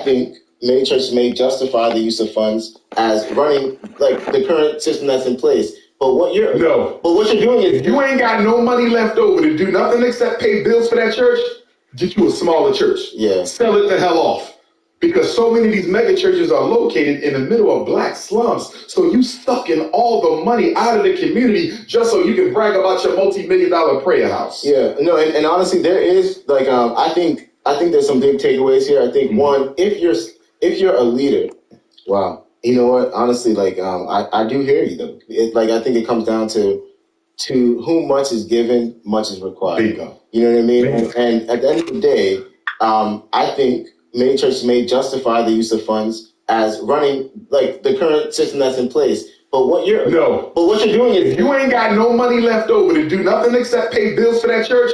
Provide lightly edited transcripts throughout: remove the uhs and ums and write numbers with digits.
think many churches may justify the use of funds as running like the current system that's in place. But what you're doing is if you ain't got no money left over to do nothing except pay bills for that church, get you a smaller church. Yeah. Sell it the hell off. Because so many of these mega churches are located in the middle of black slums. So you sucking all the money out of the community just so you can brag about your multi-million-dollar prayer house. Yeah, no, and honestly, there is like I think there's some big takeaways here. I think one, if you're a leader, wow, you know what? Honestly, like I do hear you though. I think it comes down to whom much is given, much is required. Bingo. You know what I mean? And at the end of the day, I think many churches may justify the use of funds as running like the current system that's in place. But what you're doing is if you ain't got no money left over to do nothing except pay bills for that church,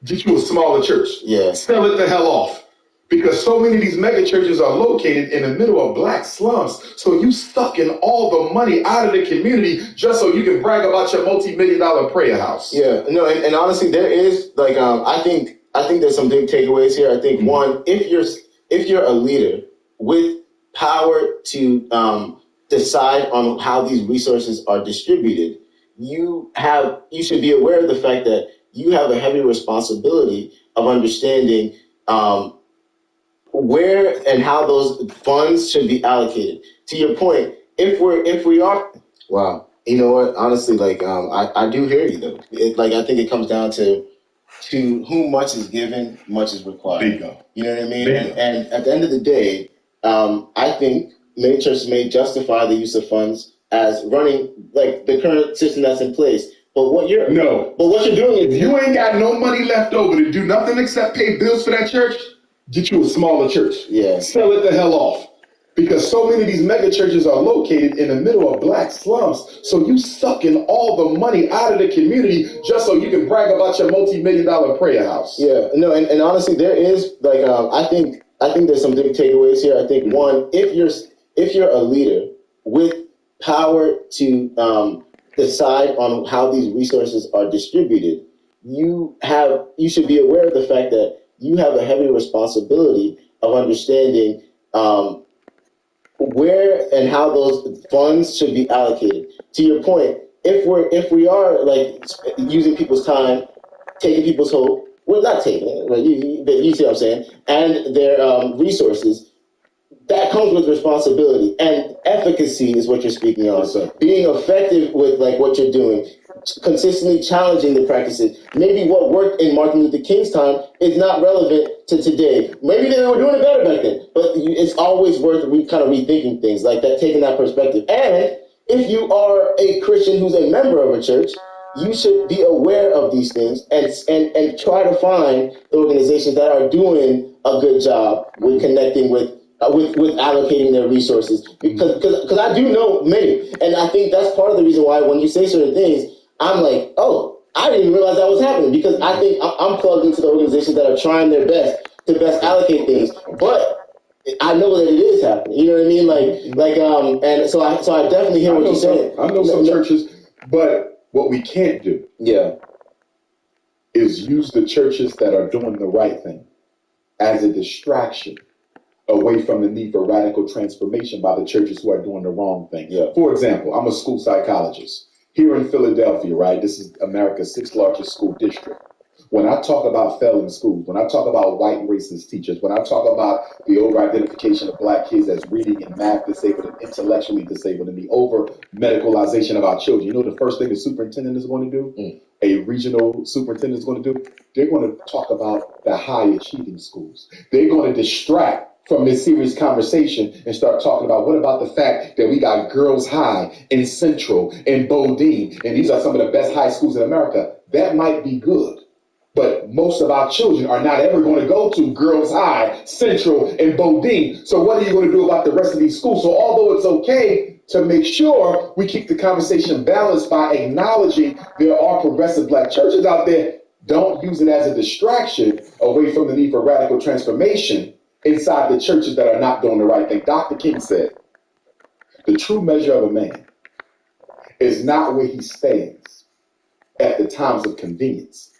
get you a smaller church. Yeah. Sell it the hell off. Because so many of these mega churches are located in the middle of black slums. So you sucking all the money out of the community just so you can brag about your multi-million-dollar prayer house. Yeah, no, and honestly, there is like I think there's some big takeaways here. I think one, if you're a leader with power to decide on how these resources are distributed, you should be aware of the fact that you have a heavy responsibility of understanding where and how those funds should be allocated. To your point, if we are, wow, you know what? Honestly, like I do hear you though. I think it comes down to whom much is given, much is required. Bingo. You know what I mean? And at the end of the day, I think many churches may justify the use of funds as running like the current system that's in place. But what you're doing is if you ain't got no money left over to do nothing except pay bills for that church, get you a smaller church. Yeah. Sell it the hell off. Because so many of these mega churches are located in the middle of black slums. So you sucking all the money out of the community just so you can brag about your multi-million-dollar prayer house. Yeah, no, and honestly, there is like I think there's some big takeaways here. I think one, if you're a leader with power to decide on how these resources are distributed, you should be aware of the fact that you have a heavy responsibility of understanding where and how those funds should be allocated. To your point, if we are like using people's time, taking people's hope, well, not taking it, but you see what I'm saying, and their resources, that comes with responsibility and efficacy is what you're speaking on. Yes, being effective with like what you're doing, consistently challenging the practices. Maybe what worked in Martin Luther King's time is not relevant to today. Maybe they were doing it better back then, but it's always worth kind of rethinking things like that, taking that perspective. And if you are a Christian who's a member of a church, you should be aware of these things and try to find the organizations that are doing a good job with connecting with allocating their resources, because I do know many, and I think that's part of the reason why when you say certain things, I'm like, oh, I didn't even realize that was happening, because I think I'm plugged into the organizations that are trying their best to best allocate things, but I know that it is happening. You know what I mean? And so I definitely hear what you're saying. I know some churches, but what we can't do, is use the churches that are doing the right thing as a distraction away from the need for radical transformation by the churches who are doing the wrong thing. Yeah. For example, I'm a school psychologist here in Philadelphia, right? This is America's 6th largest school district. When I talk about failing schools, when I talk about white racist teachers, when I talk about the over-identification of black kids as reading and math disabled and intellectually disabled and the over-medicalization of our children, you know the first thing the superintendent is going to do? A regional superintendent is going to do? They're going to talk about the high-achieving schools. They're going to distract from this serious conversation and start talking about what about the fact that we got Girls High in Central and Bodine, and these are some of the best high schools in America. That might be good, but most of our children are not ever going to go to Girls High, Central, and Bodine. So what are you going to do about the rest of these schools? So although it's okay to make sure we keep the conversation balanced by acknowledging there are progressive black churches out there, don't use it as a distraction away from the need for radical transformation inside the churches that are not doing the right thing. Dr. King said, the true measure of a man is not where he stands at the times of convenience,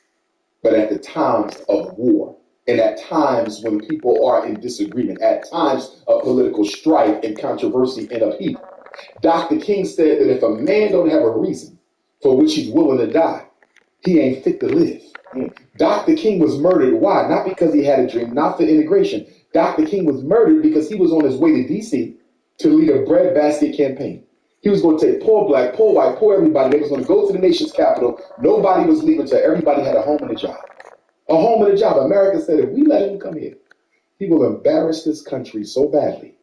but at the times of war. And at times when people are in disagreement, at times of political strife and controversy and upheaval, Dr. King said that if a man don't have a reason for which he's willing to die, he ain't fit to live. Dr. King was murdered. Why? Not because he had a dream, not for integration. Dr. King was murdered because he was on his way to D.C. to lead a breadbasket campaign. He was going to take poor black, poor white, poor everybody. They was going to go to the nation's capital. Nobody was leaving until everybody had a home and a job. A home and a job. America said, if we let him come here, he will embarrass this country so badly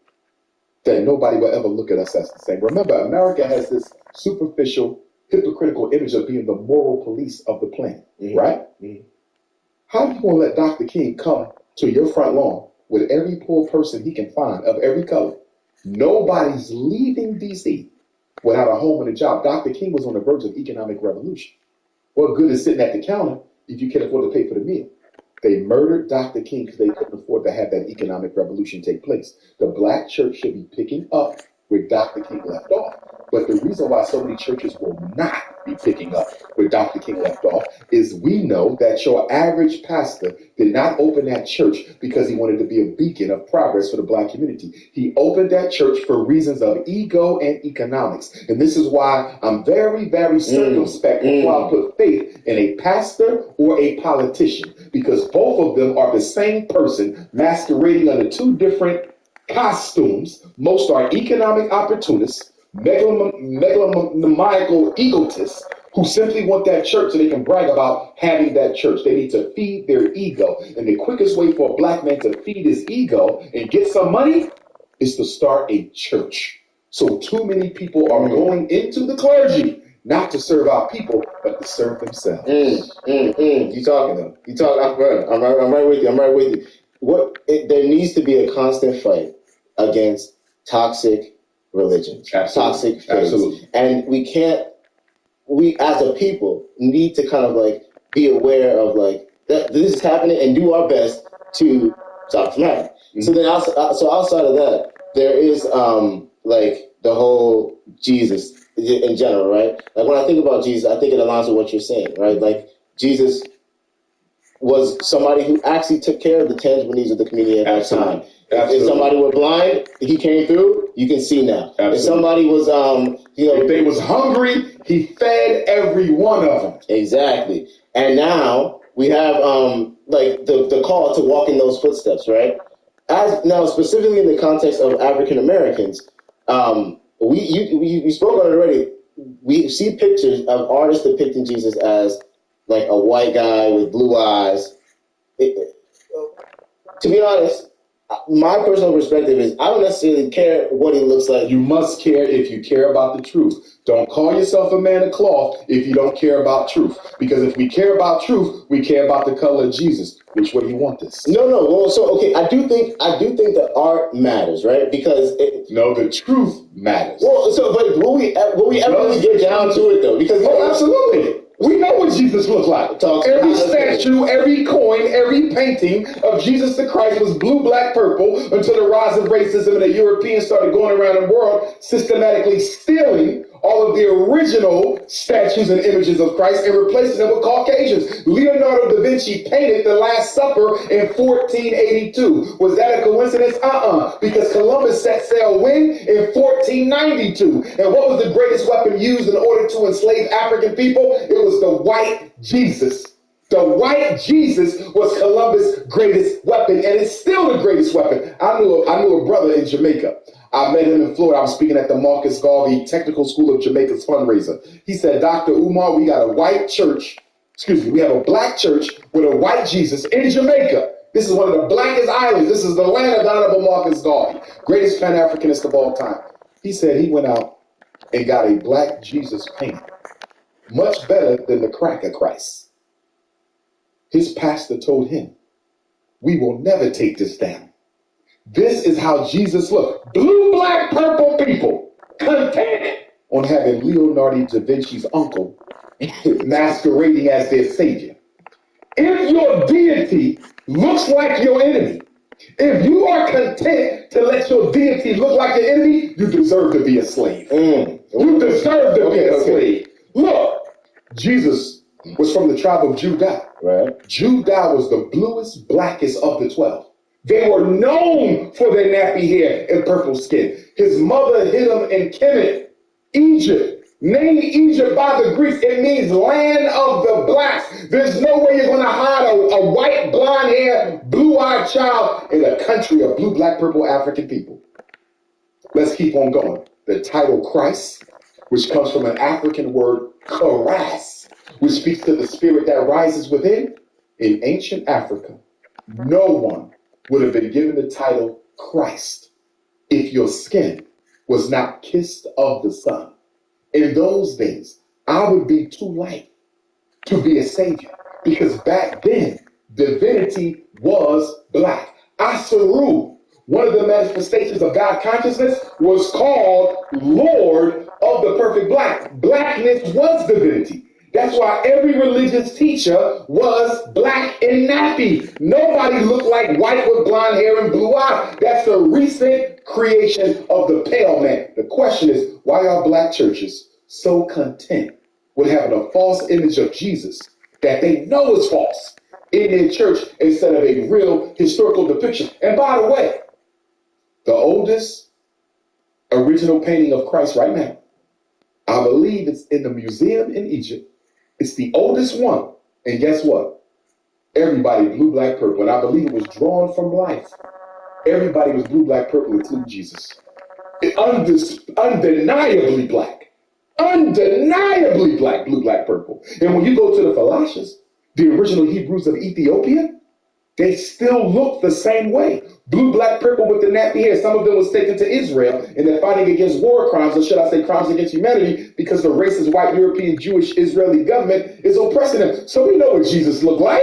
that nobody will ever look at us as the same. Remember, America has this superficial, hypocritical image of being the moral police of the planet, right? How are you going to let Dr. King come to your front lawn with every poor person he can find of every color? Nobody's leaving D.C. without a home and a job. Dr. King was on the verge of economic revolution. What good is sitting at the counter if you can't afford to pay for the meal? They murdered Dr. King because they couldn't afford to have that economic revolution take place. The black church should be picking up where Dr. King left off. But the reason why so many churches will not be picking up where Dr. King left off is we know that your average pastor did not open that church because he wanted to be a beacon of progress for the black community. He opened that church for reasons of ego and economics. And this is why I'm very, very circumspect before I put faith in a pastor or a politician, because both of them are the same person masquerading under two different costumes. Most are economic opportunists, megalomaniacal egotists who simply want that church so they can brag about having that church. They need to feed their ego. And the quickest way for a black man to feed his ego and get some money is to start a church. So too many people are going into the clergy not to serve our people, but to serve themselves. You talking though? You talking? I'm right with you. I'm right with you. There needs to be a constant fight against toxic religions, toxic faiths. Absolutely. And we as a people need to kind of like be aware of like that this is happening and do our best to stop it from happening. So then, outside of that, there is like the whole Jesus in general, right? Like when I think about Jesus, I think it aligns with what you're saying, right? Like Jesus was somebody who actually took care of the tangible needs of the community at that time. If somebody were blind, he came through. You can see now. Absolutely. If somebody was, if they was hungry, he fed every one of them. Exactly. And now we have like the call to walk in those footsteps, right? As now specifically in the context of African Americans, you spoke on it already. We see pictures of artists depicting Jesus as like a white guy with blue eyes. To be honest, my personal perspective is I don't necessarily care what he looks like. You must care if you care about the truth. Don't call yourself a man of cloth if you don't care about truth. Because if we care about truth, we care about the color of Jesus. Which way do you want this? No. Well, so okay, I do think that art matters, right? Because the truth matters. Well, so but will we ever really get down to it though? Because absolutely. We know what Jesus looked like. Every statue, every coin, every painting of Jesus the Christ was blue, black, purple until the rise of racism and the Europeans started going around the world systematically stealing all of the original statues and images of Christ and replacing them with Caucasians. Leonardo da Vinci painted The Last Supper in 1482. Was that a coincidence? Because Columbus set sail when? In 1492. And what was the greatest weapon used in order to enslave African people? It was the white Jesus. The white Jesus was Columbus' greatest weapon, and it's still the greatest weapon. I knew a brother in Jamaica. I met him in Florida. I was speaking at the Marcus Garvey Technical School of Jamaica's fundraiser. He said, Dr. Umar, we got a white church. We have a black church with a white Jesus in Jamaica. This is one of the blackest islands. This is the land of the Honorable Marcus Garvey, greatest Pan-Africanist of all time. He said he went out and got a black Jesus painted, much better than the cracker Christ. His pastor told him, we will never take this down. This is how Jesus looked. Blue, black, purple people content on having Leonardo da Vinci's uncle masquerading as their savior. If your deity looks like your enemy, if you are content to let your deity look like your enemy, you deserve to be a slave. You deserve to be a slave. Look, Jesus was from the tribe of Judah. Right. Judah was the bluest, blackest of the 12. They were known for their nappy hair and purple skin. His mother hid him in Kemet, Egypt. Named Egypt by the Greeks, it means land of the blacks. There's no way you're going to hide a white, blonde-haired, blue-eyed child in a country of blue, black, purple African people. Let's keep on going. The title Christ, which comes from an African word, karas, which speaks to the spirit that rises within. In ancient Africa, no one would have been given the title Christ if your skin was not kissed of the sun. In those days, I would be too light to be a savior because back then, divinity was black. Asaru, one of the manifestations of God consciousness, was called Lord of the perfect black. Blackness was divinity. That's why every religious teacher was black and nappy. Nobody looked like white with blonde hair and blue eyes. That's the recent creation of the pale man. The question is, why are black churches so content with having a false image of Jesus that they know is false in their church instead of a real historical depiction? And by the way, the oldest original painting of Christ right now, I believe it's in the museum in Egypt. It's the oldest one. And guess what? Everybody blue, black, purple. And I believe it was drawn from life. Everybody was blue, black, purple, including Jesus. Undeniably black. Undeniably black, blue, black, purple. And when you go to the Philashas, the original Hebrews of Ethiopia, they still look the same way. Blue, black, purple with the nappy hair. Some of them was taken to Israel and they're fighting against war crimes, or should I say crimes against humanity, because the racist white European Jewish Israeli government is oppressing them. So we know what Jesus looked like.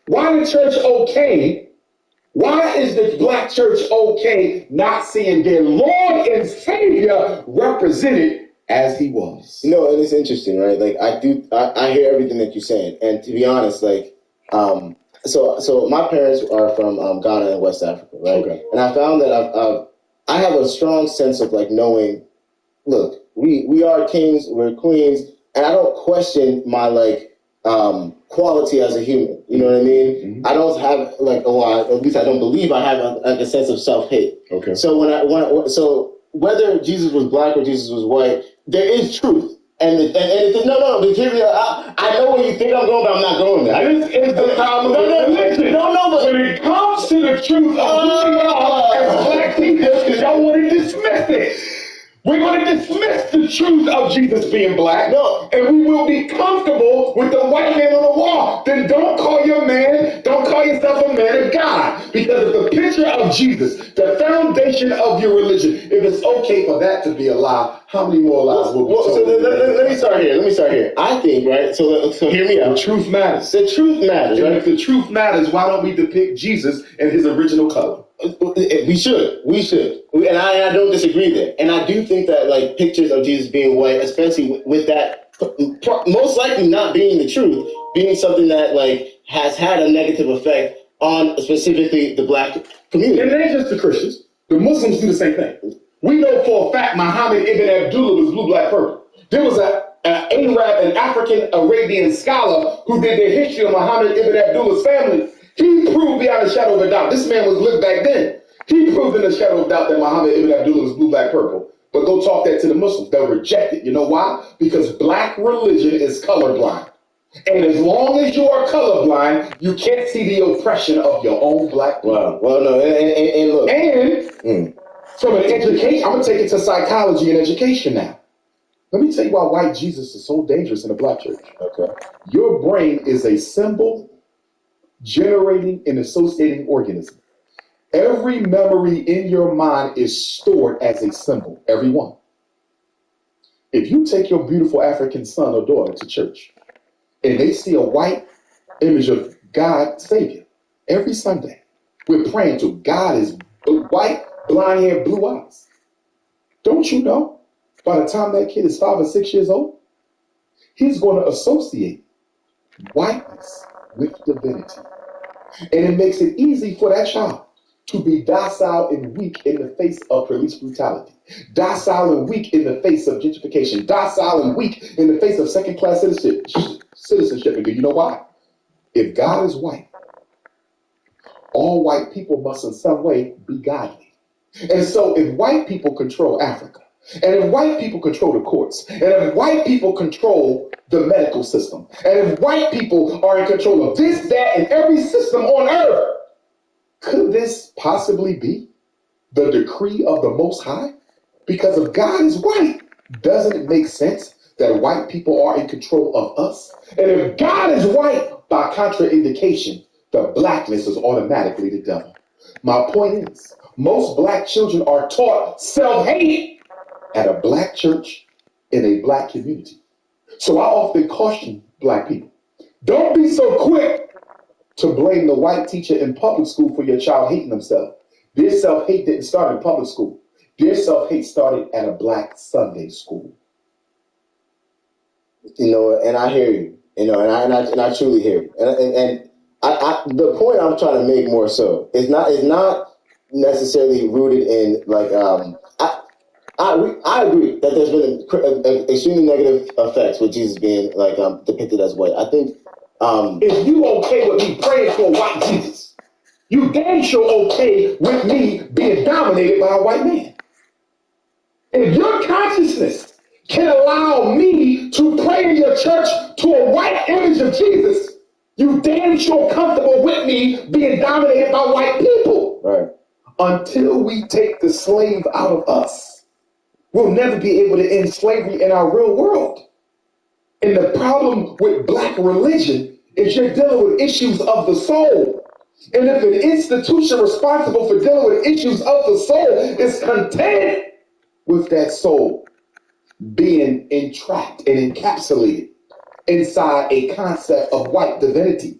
Why the church okay? Why is the black church okay not seeing their Lord and Savior represented as he was? No, and it's interesting, right? Like I hear everything that you're saying, and to be honest, like, so my parents are from Ghana and West Africa, right? Okay. And I found that I have a strong sense of like knowing, look, we are kings, we're queens, and I don't question my like quality as a human. You know what I mean? Mm-hmm. I don't have like, at least I don't believe I have a sense of self-hate. Okay. So so whether Jesus was black or Jesus was white, there is truth. And it's, no, I know where you think I'm going, but I'm not going there. This is the time of religion. But when it comes to the truth of who we are as black people, y'all want to dismiss it. We're going to dismiss the truth of Jesus being black, and we will be comfortable with the white man on the wall. Then don't call yourself a man of God, because if the picture of Jesus, the foundation of your religion, if it's okay for that to be a lie, how many more lies will be told? So let me start here. I think, right, so hear me out. The truth matters. The truth matters, And right? if the truth matters, why don't we depict Jesus in his original color? We should, and I don't disagree there. And I do think that like pictures of Jesus being white, especially with that, most likely not being the truth, being something that like has had a negative effect on specifically the black community. And it ain't just the Christians. The Muslims do the same thing. We know for a fact Muhammad ibn Abdullah was blue, black, purple. There was an Arab, an African Arabian scholar who did the history of Muhammad ibn Abdullah's family. He proved beyond a shadow of a doubt. This man was lived back then. He proved in a shadow of doubt that Muhammad ibn Abdullah was blue, black, purple. But go talk that to the Muslims. They'll reject it. You know why? Because black religion is colorblind. And as long as you are colorblind, you can't see the oppression of your own black people. Well, no, and look. And from an education, I'm going to take it to psychology and education now. Let me tell you why white Jesus is so dangerous in the black church. Okay. Your brain is a symbol generating and associating organism. Every memory in your mind is stored as a symbol, every one. If you take your beautiful African son or daughter to church and they see a white image of God Savior every Sunday, we're praying to God is white, blonde hair, blue eyes. Don't you know by the time that kid is 5 or 6 years old, he's going to associate whiteness with divinity. And it makes it easy for that child to be docile and weak in the face of police brutality, docile and weak in the face of gentrification, docile and weak in the face of second-class citizenship. And do you know why? If God is white, all white people must in some way be godly. And so if white people control Africa, and if white people control the courts, and if white people control the medical system, and if white people are in control of this, that, and every system on earth, could this possibly be the decree of the Most High? Because if God is white, doesn't it make sense that white people are in control of us? And if God is white, by contraindication, the blackness is automatically the devil. My point is, most black children are taught self-hate at a black church in a black community. So I often caution black people, don't be so quick to blame the white teacher in public school for your child hating themselves. Their self-hate didn't start in public school. Their self-hate started at a black Sunday school. You know, and I hear you. You know, and I truly hear you. And the point I'm trying to make more so is not necessarily rooted in like I agree that there's been extremely negative effects with Jesus being like depicted as white. I think if you okay with me praying for a white Jesus, you damn sure okay with me being dominated by a white man. If your consciousness can allow me to pray in your church to a white image of Jesus, you damn sure comfortable with me being dominated by white people. right. Until we take the slave out of us, we'll never be able to end slavery in our real world. And the problem with black religion is you're dealing with issues of the soul. And if an institution responsible for dealing with issues of the soul is content with that soul being entrapped and encapsulated inside a concept of white divinity,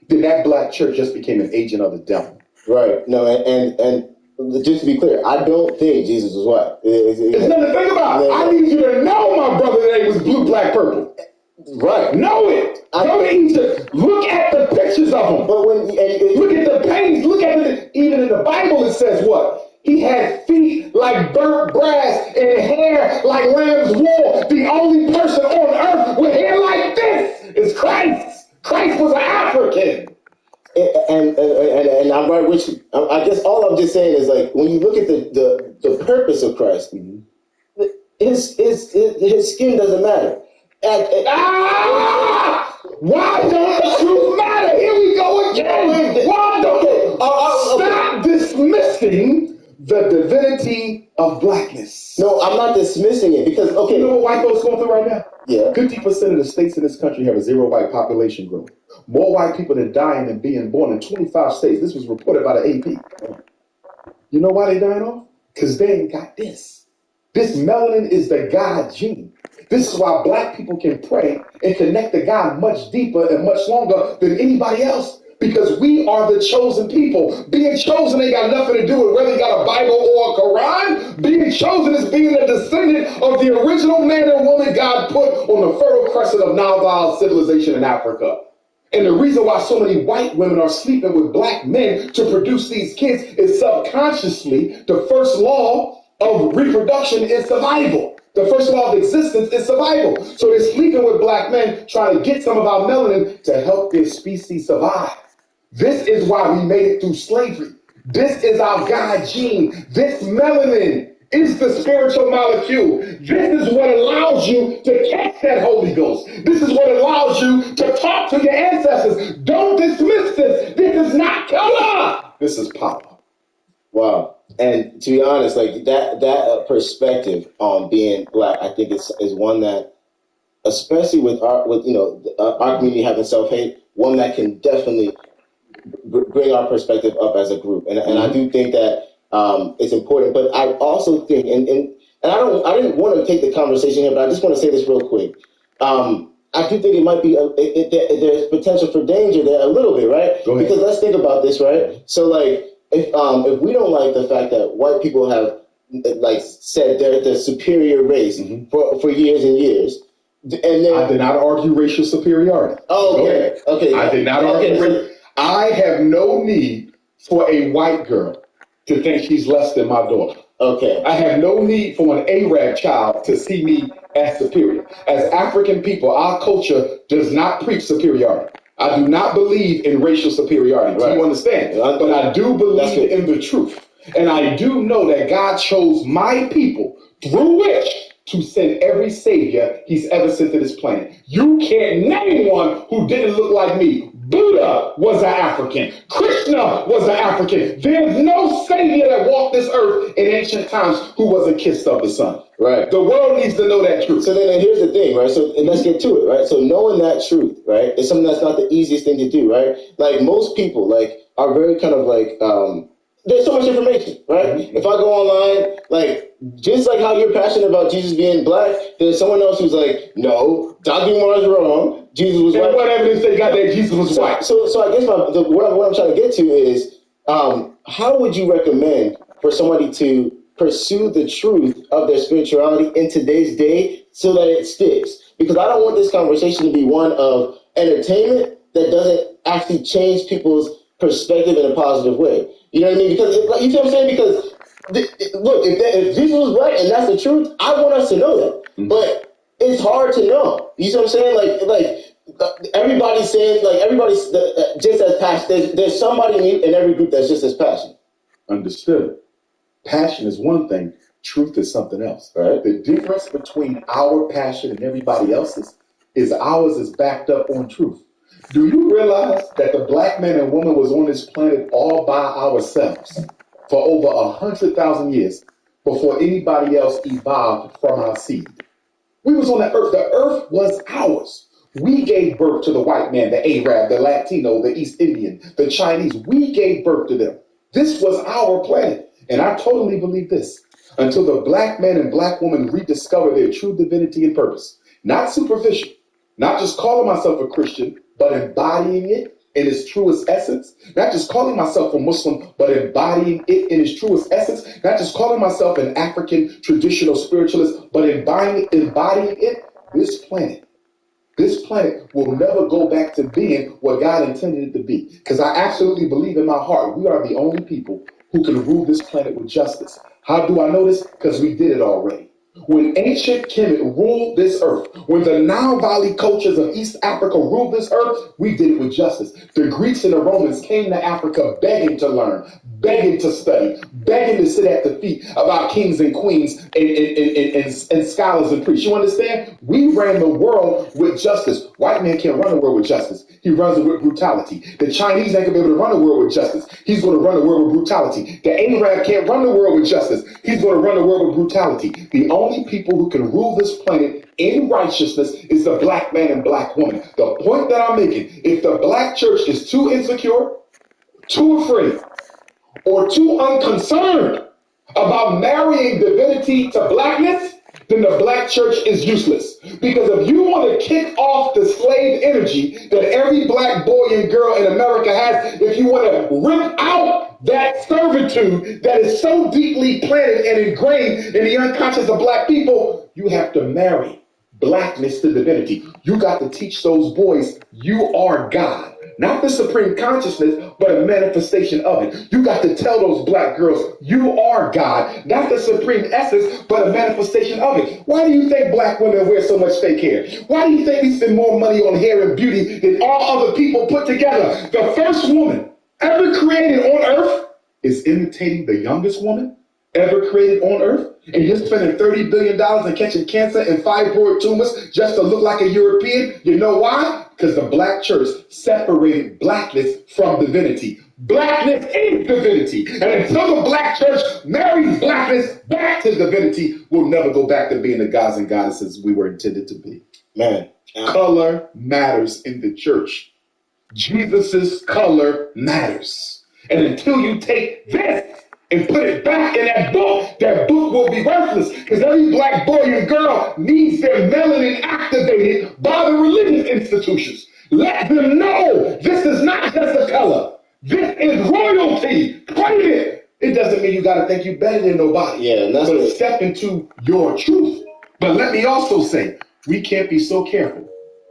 then that black church just became an agent of the devil. Right. No, and just to be clear, I don't think Jesus was white. There's nothing to think about. I need you to know, my brother, that it was blue, black, purple. Right. Know it. Go to Egypt. Look at the pictures of him. But when look at the paintings. Look at it. Even in the Bible, it says what? He had feet like burnt brass and hair like lamb's wool. The only person on earth with hair like this is Christ. Christ was an African. And I'm right with you. I guess all I'm just saying is like when you look at the purpose of Christ, his skin doesn't matter. Why don't the truth matter? Here we go again. Why don't stop dismissing the divinity of blackness? No, I'm not dismissing it because You know what white folks going through right now? Yeah. 50% of the states in this country have a zero white population growth. More white people than dying than being born in 25 states. This was reported by the AP. You know why they dying off? Because they ain't got this. This melanin is the God gene. This is why black people can pray and connect to God much deeper and much longer than anybody else. Because we are the chosen people. Being chosen ain't got nothing to do with whether you got a Bible or a Quran. Being chosen is being a descendant of the original man and woman God put on the fertile crescent of Nile civilization in Africa. And the reason why so many white women are sleeping with black men to produce these kids is subconsciously the first law of reproduction is survival. The first law of existence is survival. So they're sleeping with black men trying to get some of our melanin to help their species survive. This is why we made it through slavery. This is our God gene. This melanin is the spiritual molecule. This is what allows you to catch that Holy Ghost. This is what allows you to talk to your ancestors. Don't dismiss this. This is not color. This is power. Wow. And to be honest, like that perspective on being black, I think is one that, especially with our community having self-hate, one that can definitely bring our perspective up as a group. And I do think that it's important. But I also think, and I didn't want to take the conversation here, but I just want to say this real quick. I do think it might be there's potential for danger there a little bit, right? Go ahead. Because let's think about this, right? So like if we don't like the fact that white people have like said they're the superior race for years and years. And then, I did not argue racial superiority. Oh, okay. Okay. I did not argue. I have no need for a white girl to think she's less than my daughter. Okay. I have no need for an Arab child to see me as superior. As African people, our culture does not preach superiority. I do not believe in racial superiority. Right. Do you understand? But I do believe in the truth. And I do know that God chose my people through which to send every savior he's ever sent to this planet. You can't name one who didn't look like me. Buddha was an African. Krishna was an African. There's no savior that walked this earth in ancient times who wasn't kissed of the sun. Right. The world needs to know that truth. So then here's the thing, right? So and let's get to it, right? So knowing that truth, right, is something that's not the easiest thing to do, right? Like most people, like, are very kind of like, there's so much information, right? If I go online, like, just like how you're passionate about Jesus being black, there's someone else who's like, no, Dr. Umar's wrong. Jesus was white. What evidence they got that Jesus was white? So I guess what I'm trying to get to is, how would you recommend for somebody to pursue the truth of their spirituality in today's day so that it sticks? Because I don't want this conversation to be one of entertainment that doesn't actually change people's perspective in a positive way. You know what I mean? Because you see what I'm saying? Because look, if Jesus was black and that's the truth, I want us to know that. Mm-hmm. But it's hard to know. You see what I'm saying? Like everybody's saying, like, everybody's just as passionate. There's somebody in every group that's just as passionate. Understood. Passion is one thing. Truth is something else. Right? The difference between our passion and everybody else's is ours is backed up on truth. Do you realize that the black man and woman was on this planet all by ourselves for over 100,000 years before anybody else evolved from our seed? We was on the earth. The earth was ours. We gave birth to the white man, the Arab, the Latino, the East Indian, the Chinese. We gave birth to them. This was our planet. And I totally believe this. Until the black man and black woman rediscover their true divinity and purpose, not superficial, not just calling myself a Christian, but embodying it in its truest essence. Not just calling myself a Muslim, but embodying it in its truest essence. Not just calling myself an African traditional spiritualist, but embodying it. This planet will never go back to being what God intended it to be. Because I absolutely believe in my heart, we are the only people who can rule this planet with justice. How do I know this? Because we did it already. When ancient Kemet ruled this earth, when the Nile Valley cultures of East Africa ruled this earth, we did it with justice. The Greeks and the Romans came to Africa begging to learn, begging to study, begging to sit at the feet of our kings and queens and scholars and priests. You understand? We ran the world with justice. White man can't run the world with justice. He runs it with brutality. The Chinese ain't gonna be able to run the world with justice. He's going to run the world with brutality. The Arab can't run the world with justice. He's going to run the world with brutality. The only people who can rule this planet in righteousness is the black man and black woman. The point that I'm making, if the black church is too insecure, too afraid, or too unconcerned about marrying divinity to blackness, then the black church is useless. Because if you want to kick off the slave energy that every black boy and girl in America has, if you want to rip out that servitude that is so deeply planted and ingrained in the unconscious of black people, you have to marry blackness to divinity. You got to teach those boys you are God. Not the supreme consciousness, but a manifestation of it. You got to tell those black girls, you are God. Not the supreme essence, but a manifestation of it. Why do you think black women wear so much fake hair? Why do you think we spend more money on hair and beauty than all other people put together? The first woman ever created on earth is imitating the youngest woman ever created on earth. And you're spending $30 billion and catching cancer and fibroid tumors just to look like a European. You know why? Because the black church separated blackness from divinity. Blackness is divinity. And until the black church marries blackness back to divinity, we'll never go back to being the gods and goddesses we were intended to be. Man, color matters in the church. Jesus's color matters. And until you take this and put it back in that book will be worthless, because every black boy and girl needs their melanin activated by the religious institutions. Let them know this is not just a color. This is royalty. Claim it. It doesn't mean you got to think you better than nobody. Yeah, that's but step into your truth. But let me also say, we can't be so careful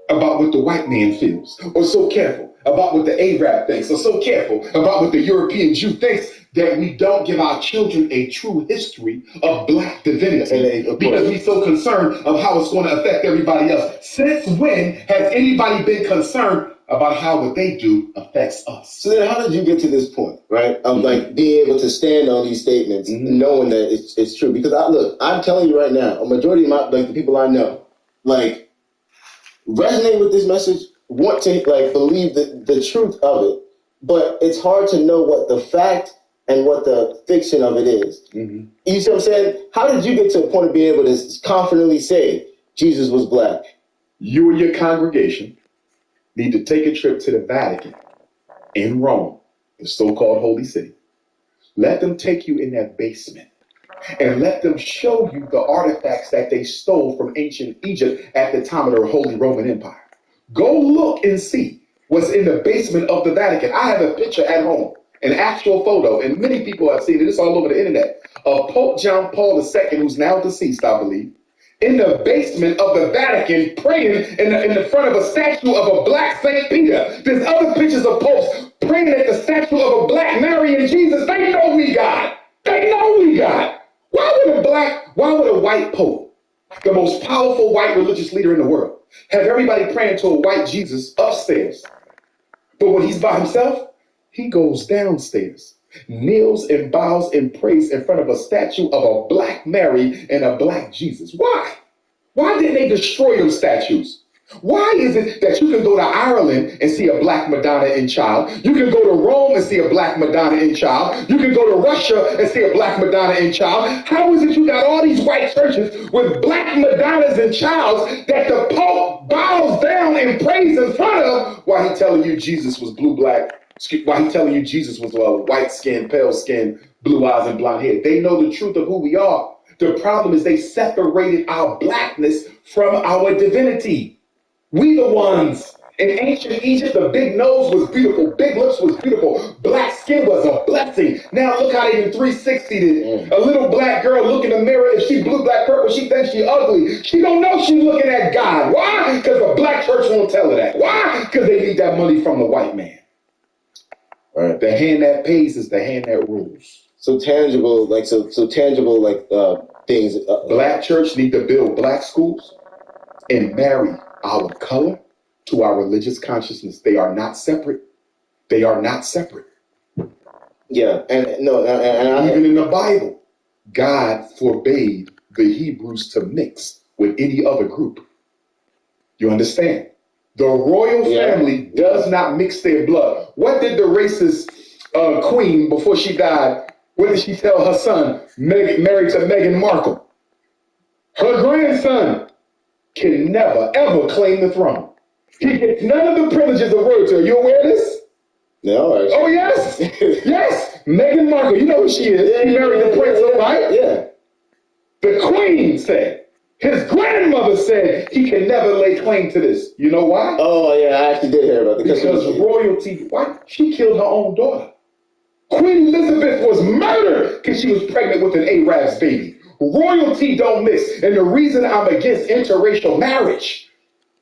about what the white man feels, or so careful about what the Arab thinks, or so careful about what the European Jew thinks, that we don't give our children a true history of black divinity because we're so concerned of how it's going to affect everybody else. Since when has anybody been concerned about how what they do affects us? So then how did you get to this point, right? Of like being able to stand on these statements, knowing that it's true? Because I'm telling you right now, a majority of the people I know, like, resonate with this message, want to like believe the truth of it, but it's hard to know what the fact and what the fiction of it is. You see what I'm saying? How did you get to a point of being able to confidently say Jesus was black? You and your congregation need to take a trip to the Vatican in Rome, the so-called Holy City. Let them take you in that basement and let them show you the artifacts that they stole from ancient Egypt at the time of the Holy Roman Empire. Go look and see what's in the basement of the Vatican. I have a picture at home, an actual photo, and many people have seen it. It's all over the internet, of Pope John Paul II, who's now deceased, I believe, in the basement of the Vatican, praying in the front of a statue of a black Saint Peter. There's other pictures of popes praying at the statue of a black Mary and Jesus. They know we God. They know we God. Why would a white pope, the most powerful white religious leader in the world, have everybody praying to a white Jesus upstairs? But when he's by himself, he goes downstairs, kneels and bows and prays in front of a statue of a black Mary and a black Jesus. Why? Why didn't they destroy them statues? Why is it that you can go to Ireland and see a black Madonna and child? You can go to Rome and see a black Madonna and child. You can go to Russia and see a black Madonna and child. How is it you got all these white churches with black Madonnas and childs that the Pope bows down and prays in front of while he telling you Jesus was while he telling you Jesus was white skin, pale skin, blue eyes, and blonde hair? They know the truth of who we are. The problem is they separated our blackness from our divinity. We the ones. In ancient Egypt, the big nose was beautiful, big lips was beautiful, black skin was a blessing. Now look how they in 360'd it. A little black girl look in the mirror, if she blue, black, purple, she thinks she ugly. She don't know she's looking at God. Why? Because the black church won't tell her that. Why? Because they need that money from the white man. Right. The hand that pays is the hand that rules. So tangible, things. Black church need to build black schools and marry our color to our religious consciousness. They are not separate. They are not separate. Yeah, and even in the Bible, God forbade the Hebrews to mix with any other group. You understand? The royal family does not mix their blood. What did the racist queen, before she died, what did she tell her son, married to Meghan Markle? Her grandson can never, ever claim the throne. He gets none of the privileges of royalty. Are you aware of this? No. Actually. Oh, yes. Yes. Meghan Markle, you know who she is. She married the prince, right? Yeah. The queen said, his grandmother said he can never lay claim to this. You know why? Oh, yeah, I actually did hear about it. Because royalty, why? She killed her own daughter. Queen Elizabeth was murdered because she was pregnant with an Arab's baby. Royalty don't mix. And the reason I'm against interracial marriage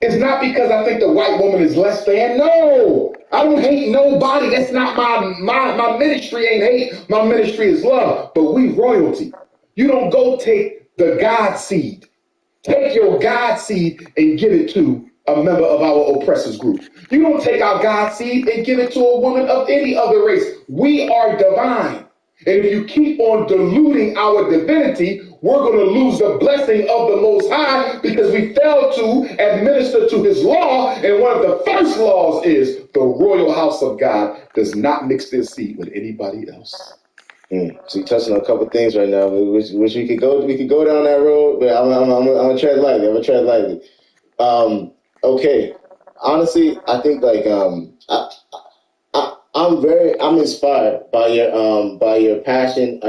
is not because I think the white woman is less than. No, I don't hate nobody. That's not my ministry ain't hate. My ministry is love. But we royalty. You don't go take the God seed. Take your God seed and give it to a member of our oppressors group. You don't take our God seed and give it to a woman of any other race. We are divine. And if you keep on diluting our divinity, we're going to lose the blessing of the Most High because we failed to administer to his law. And one of the first laws is the royal house of God does not mix their seed with anybody else. So you're touching on a couple things right now, which we could go down that road, but I'm gonna tread lightly. Okay. Honestly, I think I'm inspired by your passion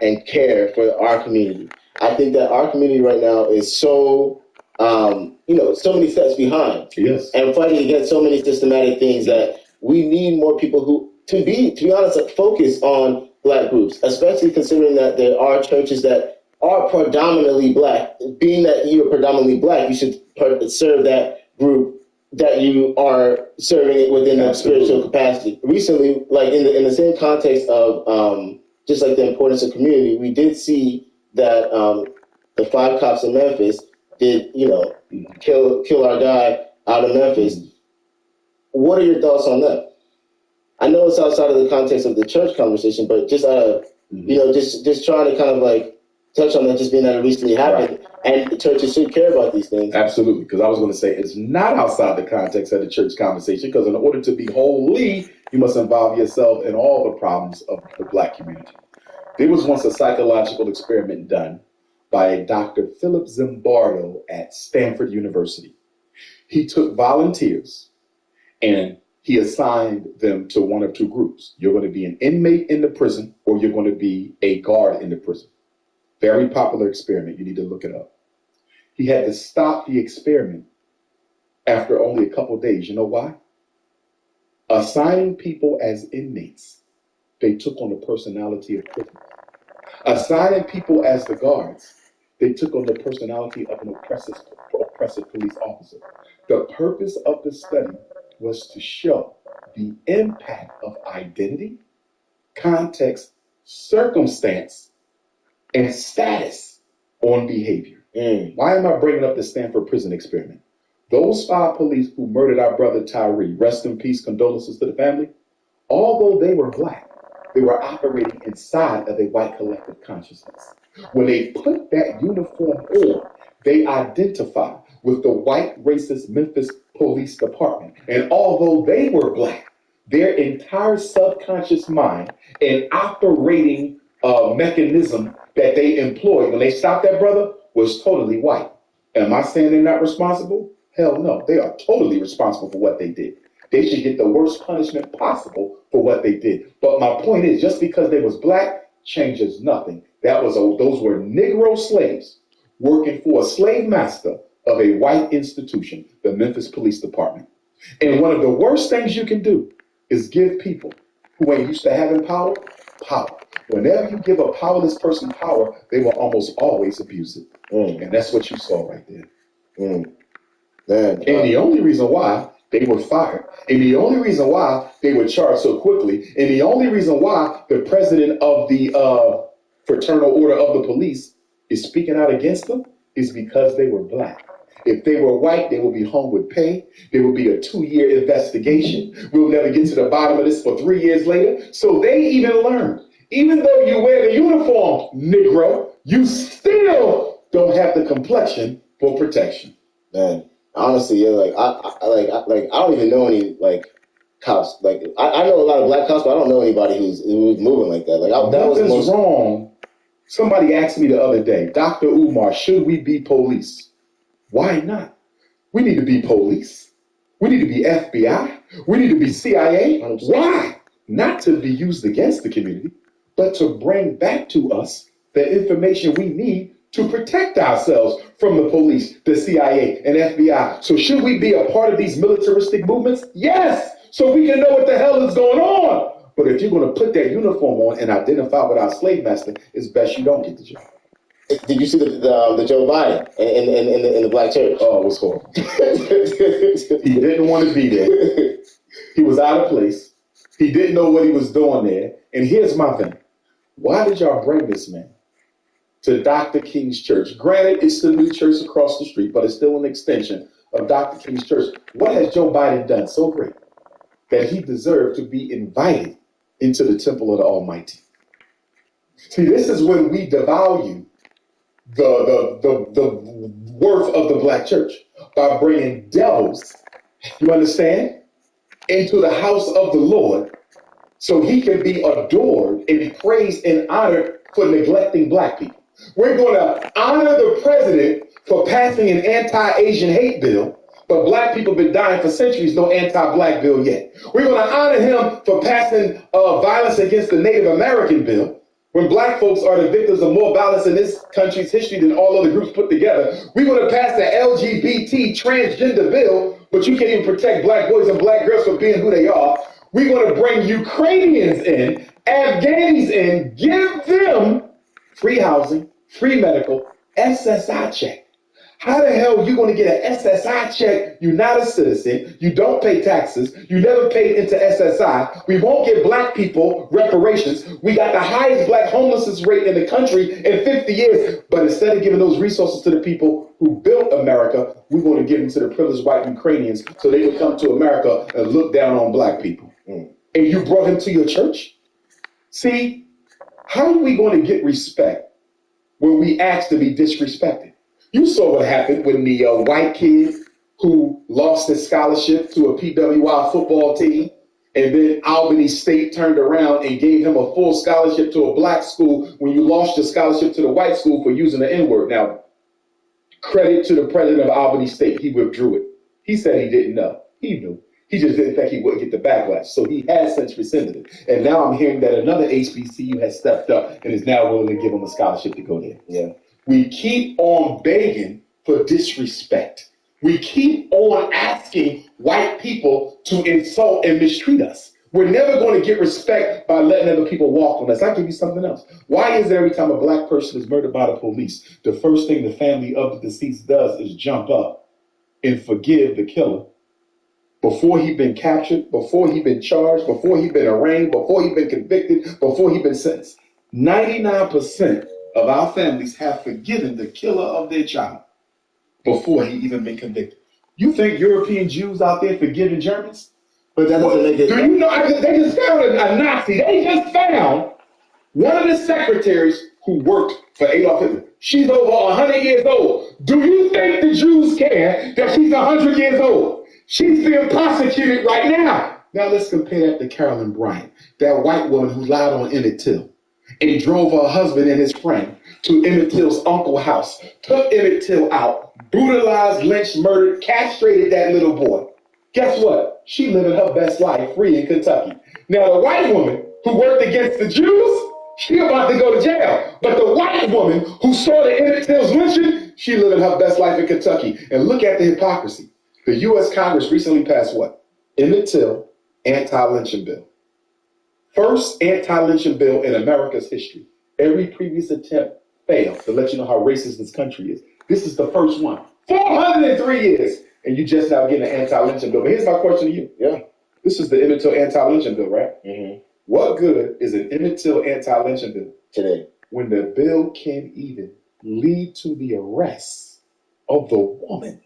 and care for our community. I think that our community right now is so so many steps behind. Yes. And fighting against so many systematic things that we need more people who, to be honest, focus on black groups, especially considering that there are churches that are predominantly black. Being that you are predominantly black, you should serve that group that you are serving within a spiritual capacity. Recently, like in the same context of just like the importance of community, we did see that the 5 cops in Memphis did, kill our guy out of Memphis. What are your thoughts on that? I know it's outside of the context of the church conversation, but just just trying to kind of like touch on that, just being that it recently happened, and the churches should care about these things. Absolutely, because I was going to say it's not outside the context of the church conversation, because in order to be holy, you must involve yourself in all the problems of the Black community. There was once a psychological experiment done by a Dr. Philip Zimbardo at Stanford University. He took volunteers and he assigned them to one of two groups. You're going to be an inmate in the prison, or you're going to be a guard in the prison. Very popular experiment. You need to look it up. He had to stop the experiment after only a couple of days. You know why? Assigning people as inmates, they took on the personality of prisoners. Assigning people as the guards, they took on the personality of an oppressive police officer. The purpose of the study was to show the impact of identity, context, circumstance, and status on behavior. Why am I bringing up the Stanford prison experiment? Those 5 police who murdered our brother Tyree, rest in peace, condolences to the family, although they were Black, they were operating inside of a white collective consciousness. When they put that uniform on, they identify with the white racist Memphis Police Department. And although they were Black, their entire subconscious mind and operating mechanism that they employed when they stopped that brother was totally white. Am I saying they're not responsible? Hell no, they are totally responsible for what they did. They should get the worst punishment possible for what they did. But my point is, just because they was Black changes nothing. Those were Negro slaves working for a slave master of a white institution, the Memphis Police Department. And one of the worst things you can do is give people who ain't used to having power. Whenever you give a powerless person power, they will almost always abuse it. And that's what you saw right there. And the only reason why they were fired, and the only reason why they were charged so quickly, and the only reason why the president of the Fraternal Order of the Police is speaking out against them is because they were Black. If they were white, they would be hung with pay. There would be a 2-year investigation. We'll never get to the bottom of this for 3 years later. So they even learned, even though you wear the uniform, Negro, you still don't have the complexion for protection. Man, honestly, yeah, I don't even know any cops. I know a lot of Black cops, but I don't know anybody who's moving like that. That was wrong. Somebody asked me the other day, Dr. Umar, should we be police? Why not? We need to be police. We need to be FBI. We need to be CIA. Why? Not to be used against the community, but to bring back to us the information we need to protect ourselves from the police, the CIA, and FBI. So should we be a part of these militaristic movements? Yes, so we can know what the hell is going on. But if you're going to put that uniform on and identify with our slave master, it's best you don't get the job. Did you see the Joe Biden in the Black church? Oh, it was horrible. He didn't want to be there. He was out of place. He didn't know what he was doing there. And here's my thing. Why did y'all bring this man to Dr. King's church? Granted, it's the new church across the street, but it's still an extension of Dr. King's church. What has Joe Biden done so great that he deserved to be invited into the temple of the Almighty? See, this is when we devalue the worth of the Black church by bringing devils, you understand, into the house of the Lord so he can be adored and praised and honored for neglecting Black people. We're going to honor the president for passing an anti-Asian hate bill, but Black people have been dying for centuries, no anti-Black bill yet. We're going to honor him for passing violence against the Native American bill, when Black folks are the victims of more violence in this country's history than all other groups put together. We're going to pass the LGBT transgender bill, but you can't even protect Black boys and Black girls from being who they are. We're going to bring Ukrainians in, Afghanis in, give them free housing, free medical, SSI check. How the hell are you going to get an SSI check? You're not a citizen. You don't pay taxes. You never paid into SSI. We won't give black people reparations. We got the highest black homelessness rate in the country in 50 years. But instead of giving those resources to the people who built America, we want to give them to the privileged white Ukrainians so they would come to America and look down on black people. And you brought him to your church? See, how are we going to get respect when we ask to be disrespected? You saw what happened when the white kid who lost his scholarship to a PWI football team, and then Albany State turned around and gave him a full scholarship to a black school when you lost your scholarship to the white school for using the N-word. Now, credit to the president of Albany State, he withdrew it. He said he didn't know. He knew. He just didn't think he wouldn't get the backlash. So he has since rescinded it. And now I'm hearing that another HBCU has stepped up and is now willing to give him a scholarship to go there. Yeah. We keep on begging for disrespect. We keep on asking white people to insult and mistreat us. We're never going to get respect by letting other people walk on us. I'll give you something else. Why is it every time a black person is murdered by the police, the first thing the family of the deceased does is jump up and forgive the killer before he'd been captured, before he'd been charged, before he'd been arraigned, before he'd been convicted, before he'd been sentenced? 99% of our families have forgiven the killer of their child before he even been convicted. You think European Jews out there forgiving Germans? But that doesn't make it. Do you know? They just found a Nazi. They just found one of the secretaries who worked for Adolf Hitler. She's over 100 years old. Do you think the Jews care that she's 100 years old? She's being prosecuted right now. Now let's compare that to Carolyn Bryant, that white woman who lied on Emmett Till and drove her husband and his friend to Emmett Till's uncle's house, took Emmett Till out, brutalized, lynched, murdered, castrated that little boy. Guess what? She living her best life free in Kentucky. Now the white woman who worked against the Jews, she about to go to jail. But the white woman who saw the Emmett Till's lynching, she living her best life in Kentucky. And look at the hypocrisy. The U.S. Congress recently passed what? Emmett Till anti-lynching bill. First anti-lynching bill in America's history. Every previous attempt failed, to let you know how racist this country is. This is the first one. 403 years. And you just now getting an anti-lynching bill. But here's my question to you. Yeah. This is the Emmett Till anti-lynching bill, right? Mm-hmm. What good is an Emmett Till anti-lynching bill today when the bill can't even lead to the arrest of the woman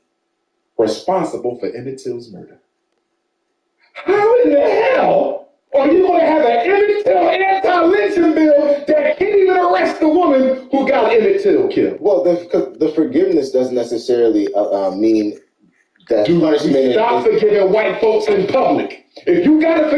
responsible for Emmett Till's murder? How in the hell are you going to have an Emmett Till anti-lynching bill that can't even arrest the woman who got Emmett Till killed? Well, the forgiveness doesn't necessarily mean that punishment. Stop forgiving white folks in public. If you got to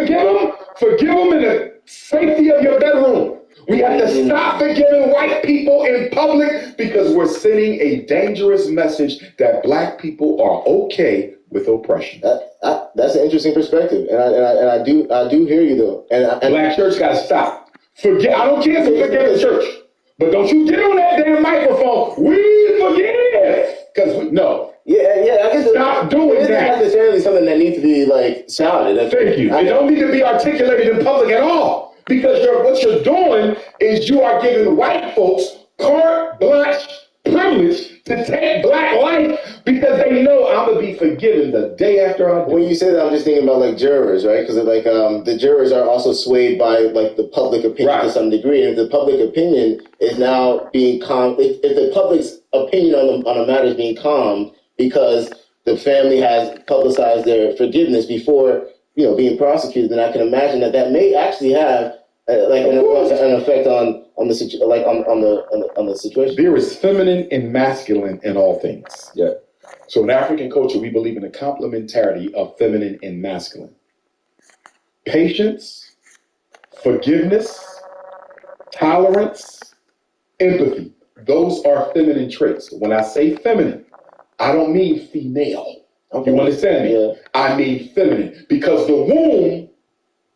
forgive them in the safety of your bedroom. We have to stop forgiving white people in public because we're sending a dangerous message that black people are okay with oppression. That's an interesting perspective, and I do hear you though. And black church got to stop. I don't care if you forgive the church, but don't you get on that damn microphone. We forgive, because no. Yeah. I guess stop doing that. Not necessarily something that needs to be like shouted. Thank you. It don't need to be articulated in public at all, because what you're doing is you are giving white folks carte blanche privilege to take black life because they know I'm gonna be forgiven the day after I do. When you say that, I'm just thinking about like jurors, right? Because like the jurors are also swayed by like the public opinion to some degree, and if the public opinion is now being if the public's opinion on a matter is being calmed because the family has publicized their forgiveness before being prosecuted, then I can imagine that may actually have an effect on the situation. There is feminine and masculine in all things. Yeah. So in African culture, we believe in the complementarity of feminine and masculine. Patience, forgiveness, tolerance, empathy. Those are feminine traits. When I say feminine, I don't mean female. Okay. You understand me? Yeah. I mean feminine, because the womb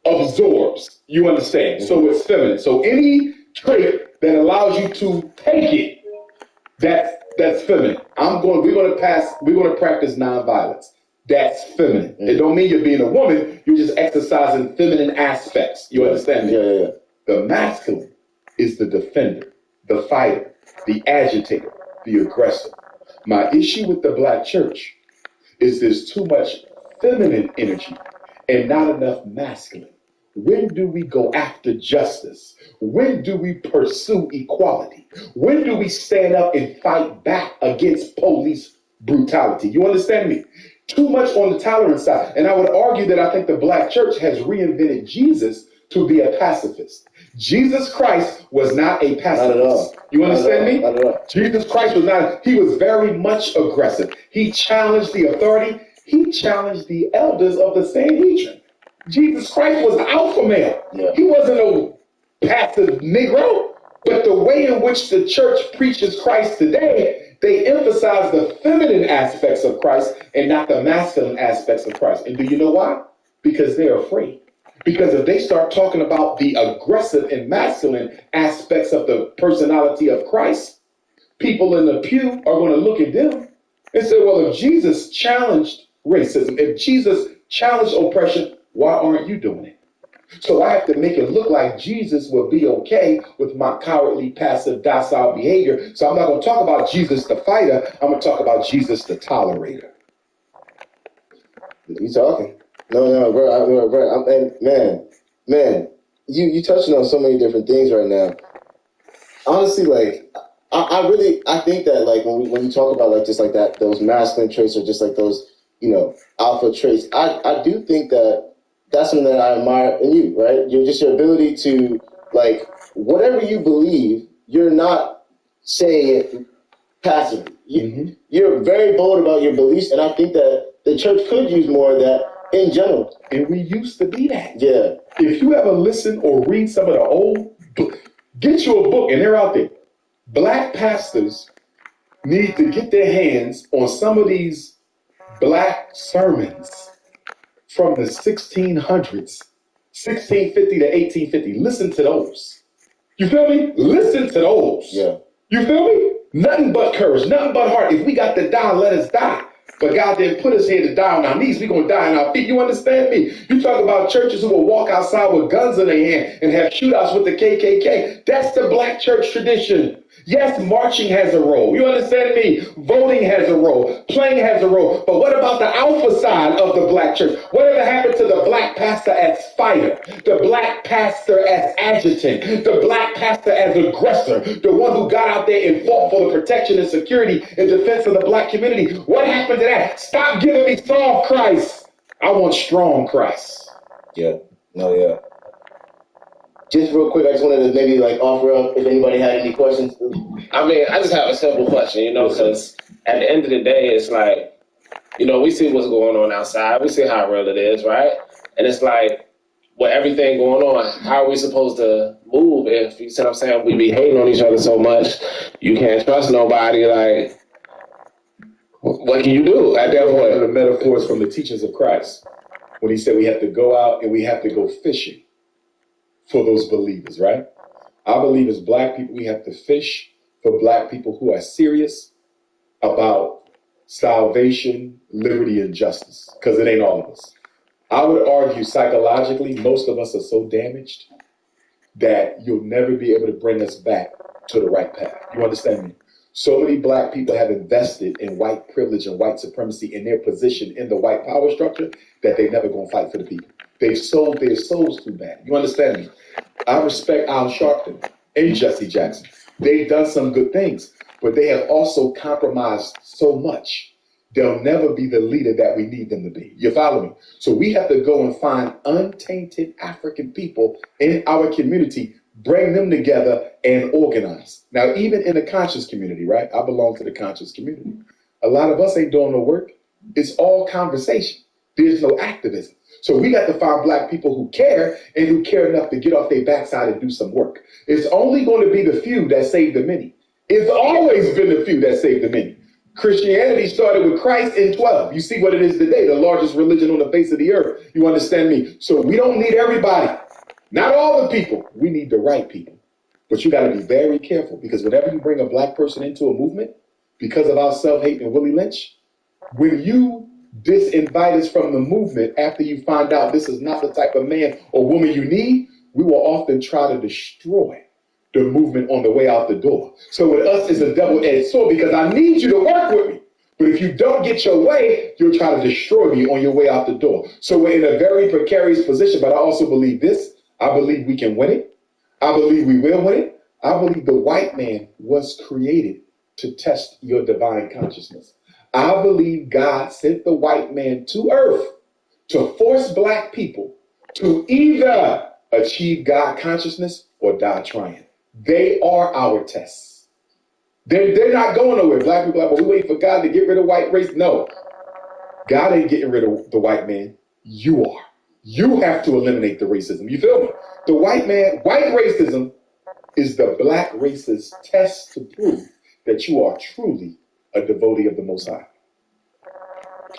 absorbs. You understand? Mm-hmm. So it's feminine. So any trait that allows you to take it, that's feminine. We're gonna practice nonviolence. That's feminine. Mm-hmm. It don't mean you're being a woman. You're just exercising feminine aspects. You understand me? Yeah. The masculine is the defender, the fighter, the agitator, the aggressor. My issue with the black church is there's too much feminine energy and not enough masculine. When do we go after justice? When do we pursue equality? When do we stand up and fight back against police brutality? You understand me? Too much on the tolerance side. And I would argue that I think the black church has reinvented Jesus to be a pacifist. Jesus Christ was not a pacifist. Not at all. You understand me? Not at all. Jesus Christ was not, he was very much aggressive. He challenged the authority. He challenged the elders of the Sanhedrin. Jesus Christ was the alpha male. Yeah. He wasn't a passive Negro. But the way in which the church preaches Christ today, they emphasize the feminine aspects of Christ and not the masculine aspects of Christ. And do you know why? Because they're afraid. Because if they start talking about the aggressive and masculine aspects of the personality of Christ, people in the pew are going to look at them and say, well, if Jesus challenged racism, if Jesus challenged oppression, why aren't you doing it? So I have to make it look like Jesus would be okay with my cowardly, passive, docile behavior. So I'm not going to talk about Jesus the fighter. I'm going to talk about Jesus the tolerator. You talking? No, bro. And man, you touching on so many different things right now. Honestly, like, I think that, like, when you talk about, like, just like that, those masculine traits or just like those, alpha traits, I do think that that's something that I admire in you, right? Your ability to, like, whatever you believe, you're not saying it passively. You're very bold about your beliefs, and I think that the church could use more of that in general. And we used to be that. Yeah. If you ever listen or read some of the old, get you a book, and they're out there. Black pastors need to get their hands on some of these black sermons from the 1600s, 1650 to 1850. Listen to those. You feel me? Listen to those. Yeah. You feel me? Nothing but courage, nothing but heart. If we got to die, let us die. But God didn't put us here to die on our knees. We're going to die on our feet. You understand me? You talk about churches who will walk outside with guns in their hand and have shootouts with the KKK. That's the black church tradition. Yes, marching has a role. You understand me? Voting has a role. Playing has a role. But what about the alpha side of the black church? Whatever happened to the black pastor as fighter, the black pastor as adjutant, the black pastor as aggressor, the one who got out there and fought for the protection and security and defense of the black community? What happened to that? Stop giving me soft Christ. I want strong Christ. Yeah. No, yeah. Just real quick, I just wanted to maybe like offer up if anybody had any questions. I mean, I just have a simple question, because at the end of the day, it's like, we see what's going on outside. We see how real it is, right? And it's like, with everything going on, how are we supposed to move if, you see what I'm saying, we be hating on each other so much, you can't trust nobody, like, what can you do at that point? One of the metaphors from the teachings of Christ, when he said we have to go out and we have to go fishing for those believers, right? I believe as black people, we have to fish for black people who are serious about salvation, liberty, and justice, because it ain't all of us. I would argue psychologically, most of us are so damaged that you'll never be able to bring us back to the right path. You understand me? So many black people have invested in white privilege and white supremacy in their position in the white power structure that they never gonna fight for the people. They've sold their souls too bad. You understand me? I respect Al Sharpton and Jesse Jackson. They've done some good things, but they have also compromised so much. They'll never be the leader that we need them to be. You follow me? So we have to go and find untainted African people in our community, bring them together and organize. Now, even in the conscious community, right? I belong to the conscious community. A lot of us ain't doing no work. It's all conversation. There's no activism. So we got to find black people who care and who care enough to get off their backside and do some work. It's only going to be the few that save the many. It's always been the few that save the many. Christianity started with Christ in 12. You see what it is today, the largest religion on the face of the earth. You understand me? So we don't need everybody. Not all the people. We need the right people. But you got to be very careful, because whenever you bring a black person into a movement, because of our self-hate and Willie Lynch, when you disinvite us from the movement after you find out this is not the type of man or woman you need, we will often try to destroy the movement on the way out the door. So with us, it's a double-edged sword because I need you to work with me. But if you don't get your way, you'll try to destroy me on your way out the door. So we're in a very precarious position, but I also believe this. I believe we can win it. I believe we will win it. I believe the white man was created to test your divine consciousness. I believe God sent the white man to earth to force black people to either achieve God consciousness or die trying. They are our tests. They're not going nowhere. Black people are like, well, we wait for God to get rid of white race. No, God ain't getting rid of the white man. You are. You have to eliminate the racism. You feel me? The white racism is the black race's test to prove that you are truly a devotee of the Most High.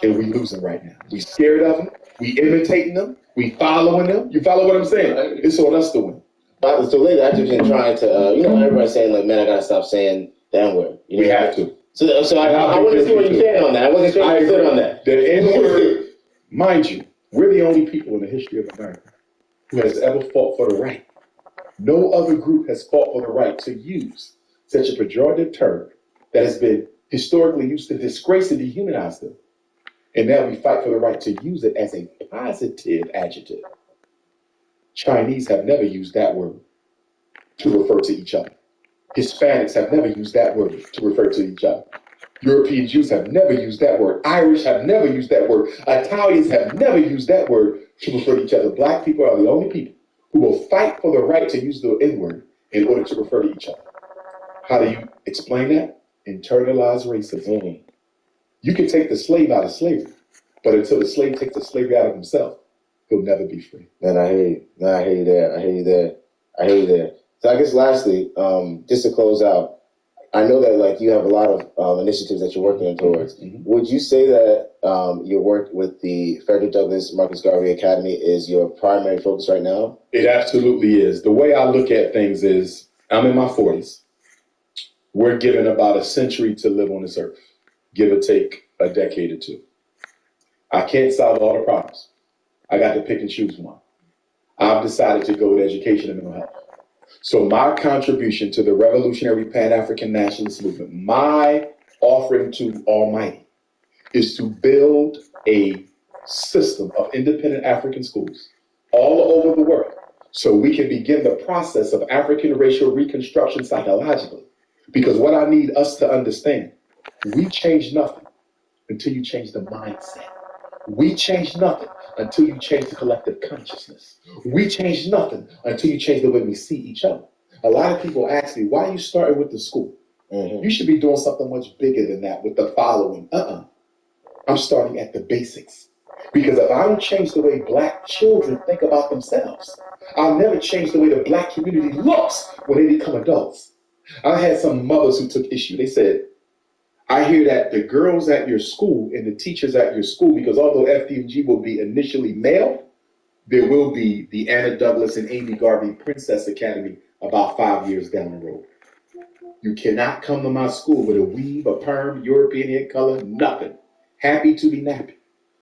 And we losing right now. We scared of them. We imitating them. We following them. You follow what I'm saying? It's on us to win. So lately, I've just been trying to, everybody's saying, like, man, I got to stop saying the N-word. We have to. So I want to see what you stand on that. I wasn't sure you stood on that. The N-word, mind you, we're the only people in the history of America who has ever fought for the right. No other group has fought for the right to use such a pejorative term that has been historically used to disgrace and dehumanize them. And now we fight for the right to use it as a positive adjective. Chinese have never used that word to refer to each other. Hispanics have never used that word to refer to each other. European Jews have never used that word. Irish have never used that word. Italians have never used that word to refer to each other. Black people are the only people who will fight for the right to use the N-word in order to refer to each other. How do you explain that? Internalized racism. You can take the slave out of slavery, but until the slave takes the slavery out of himself, he'll never be free. Man, I hear you. No, I hear you there. So I guess lastly, just to close out, I know that like you have a lot of initiatives that you're working towards. Mm-hmm. Would you say that your work with the Frederick Douglass Marcus Garvey Academy is your primary focus right now? It absolutely is. The way I look at things is I'm in my 40s. We're given about a century to live on this earth, give or take a decade or two. I can't solve all the problems. I got to pick and choose one. I've decided to go with education and mental health. So my contribution to the revolutionary Pan-African nationalist movement, my offering to Almighty, is to build a system of independent African schools all over the world so we can begin the process of African racial reconstruction psychologically. Because what I need us to understand, we change nothing until you change the mindset. We change nothing until you change the collective consciousness. We change nothing until you change the way we see each other. A lot of people ask me, why are you starting with the school? Mm-hmm. You should be doing something much bigger than that with the following. I'm starting at the basics. Because if I don't change the way black children think about themselves, I'll never change the way the black community looks when they become adults. I had some mothers who took issue. They said, I hear that the girls at your school and the teachers at your school, because although FDMG will be initially male, there will be the Anna Douglas and Amy Garvey Princess Academy about 5 years down the road. You cannot come to my school with a weave, a perm, European hair color, nothing. Happy to be nappy.